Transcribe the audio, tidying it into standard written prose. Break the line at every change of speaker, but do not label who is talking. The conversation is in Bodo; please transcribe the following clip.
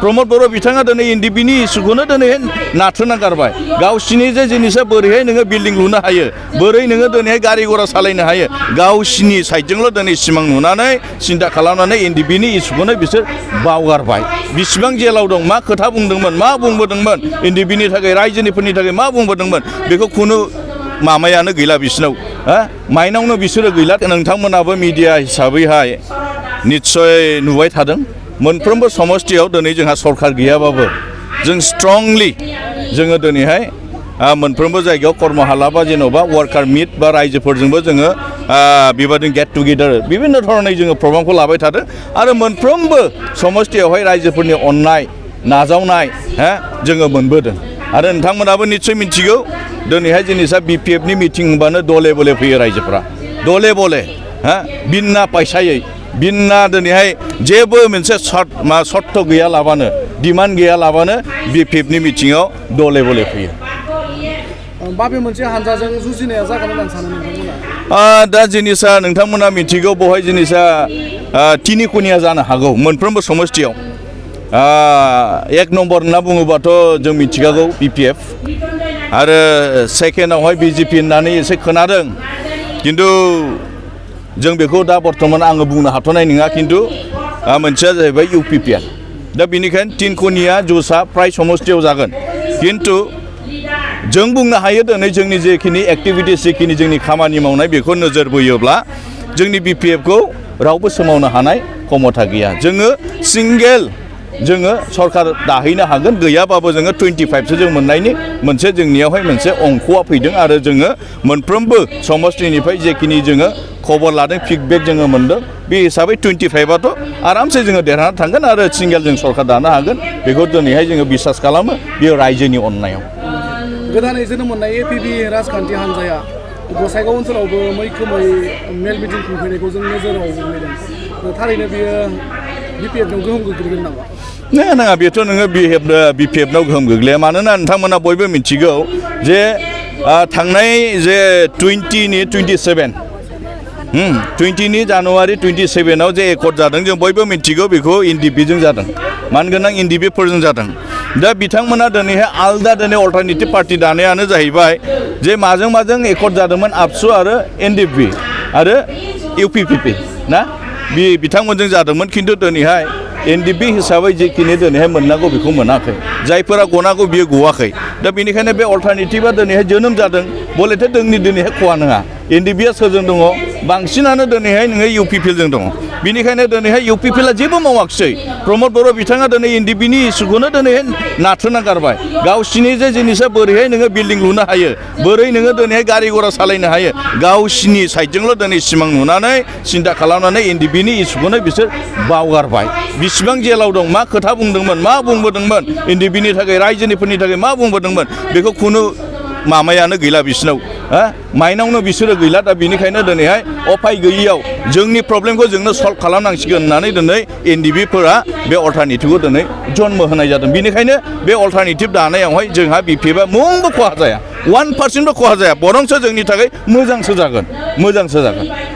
प्रमद बर' बिथाङा दिनै एनडिपिनि इसुखौनो दिनै नाथ्रोना गारबाय गावसिनि जे जिनिसा बोरैहाय नोङो बिल्डिं लुनो हायो बोरै नोङो दिनैहाय गारि घरा सालायनो हायो गावसिनि साइडजोंल' दिनै सिमां नुनानै सिन्था खालामनानै एनडिपिनि इसुखौनो बिसोर बावगारबाय बिसिबां जेलाव दं मा खोथा बुंदोंमोन मा बुंबोदोंमोन एनडिपिनि थाखाय रायजोनिफोरनि थाखाय मा बुंबोदोंमोन बेखौ खुनु मामायानो गैला बिसिनाव माइनावनो बिसोरो गैला नोंथांमोनाबो मिडिया हिसाबैहाय निस्सय नुबाय थादों मोनफ्रोमबो समस्थियाव दिनै जोंहा सरकार गैयाबाबो जों स्ट्रंलि जोङो दिनैहाय मोनफ्रोमबो जायगायाव कर्मशाला बा जेन'बा वार्कार मिट बा रायजोफोरजोंबो जोङो बेबादिनो गेट टुगेदार बिभिन्न धरनै जोङो प्रग्रामखौ लाबाय थादों आरो मोनफ्रोमबो समस्थियावहाय रायजोफोरनि अननाय नाजावनाय जोङो मोनबोदों आरो नोंथांमोनाबो निस्सय मिथिगौ दिनैहाय जिनिसा बिपिएफनि मिटिं होनबानो दले बले फैयो रायजोफ्रा दले बले बिना पैसायै बिना दिनैहाय जेबो मोनसे सर्त गैयालाबानो डिमान्ड गैयालाबानो बिपिएफनि मिटिङाव दले बले फैयो
बाबे मोनसे हानजाजों जुजिनाया जागोन होननानै सानो नोंथांमोना
दा जिनिसा नोंथांमोना मिथिगौ बहाय जिनिसा तिनि खनिया जानो हागौ मोनफ्रोमबो समस्थियाव एक नम्बर होनना बुङोबाथ' जों मिथिखागौ बिपिएफ आरो सेकेन्डआवहाय बिजेपि होननानै एसे खोनादों खिन्थु जों बेखौ दा बर्थमान आङो बुंनो हाथ'नाय नङा खिन्थु मोनसेया जाहैबाय UPPL दा बेनिखायनो तिन खनिया जुसा फ्राय समस्थियाव जागोन खिन्थु जों बुंनो हायो दिनै जोंनि जेखिनि एक्टिभिटिस जेखिनि जोंनि खामानि मावनाय बेखौ नोजोर बोयोब्ला जोंनि बिपिएफखौ रावबो सोमावनो हानाय क्षमता गैया जोङो सिंगेल जोङो सरकार दाहैनो हागोन गैयाबाबो जोङो 25सो जों मोननायनि मोनसे जोंनियावहाय मोनसे अंकआ फैदों आरो जोङो मोनफ्रोमबो समस्थिनिफ्राय जेखिनि जोङो खबर लादों फिडबेक जोङो मोनदों बे हिसाबै 25आथ' आरामसे जोङो देरहाना थांगोन आरो सिंगेल जों सरकार दानो हागोन बेखौ दिनैहाय जोङो बिसास खालामो बेयो रायजोनि अननायाव
गोदानै जोनोम मोननाय एपिबि राजखान्थि हान्जाया गसाइगाव ओनसोलावबो मैखोमै मेल मिटिं खुंफैनायखौ जों नोजोराव नुदों थारैनो बियो बिपिएफनाव गोहोम गोग्लैगोन नामा
नङा बेथ' नोङो बिपिएफनाव गोहोम गोग्लैया मानोना नोंथांमोना बयबो मिथिगौ जे थांनाय जे 20नि जानुवारि 27आव जे एकर्ड जादों जों बयबो मिथिगौ बेखौ एनडिपिजों जादों मानगोनां एनडिपिफोरजों जादों दा बिथांमोना दिनैहाय आलदा दिनै अल्टारनेटिभ पार्टि दानायानो जाहैबाय जे माजों एकर्ड जादोंमोन आबसु आरो एनडिपि आरो UPPL ना बे बिथांमोनजों जादोंमोन खिन्थु दिनैहाय एनडिपि हिसाबै जेखिनि दिनैहाय मोननांगौ बेखौ मोनाखै जायफोरा गनांगौ बियो गवाखै दा बेनिखायनो बे अल्टारनेटिभा दिनैहाय जोनोम जादों बलेथे जोंनि दिनैहाय खहा नङा एनडिपिआ सोरजों दङ बांसिनानो दिनैहाय नोङो UPPLजों दङ बेनिखायनो दिनैहाय UPPLआ जेबो मावाखिसै प्रमद बर' बिथाङा दिनै एनडिपिनि इसुखौनो दिनैहाय नाथ्रोना गारबाय गावसिनि जे जिनिसा बोरैहाय नोङो बिल्डिं लुनो हायो बोरै नोङो दिनैहाय गारि घरा सालायनो हायो गावसिनि साइडजोंल' दिनै सिमां नुनानै सिन्था खालामनानै एनडिपिनि इसुखौनो बिसोर बावगारबाय बिसिबां जेलाव दं मा खोथा बुंदोंमोन मा बुंबोदोंमोन एनडिपिनि थाखाय रायजोनिफोरनि थाखाय मा बुंबोदोंमोन बेखौ खुनु मामायानो गैला बिसिनाव माइनावनो बिसोरो गैला दा बेनिखायनो दिनैहाय अफाय गैयियाव जोंनि प्रब्लेमखौ जोंनो सल्भ खालामनांसिगोन होननानै दिनै एनडिपिफोरा बे अल्टारनेटिभखौ दिनै जन्म होनाय जादों बेनिखायनो बे अल्टारनेटिभ दानायावहाय जोंहा बिपिएफआ मुंबो खहा जाया 1%बो खहा जाया बरंसो जोंनि थाखाय मोजांसो जागोन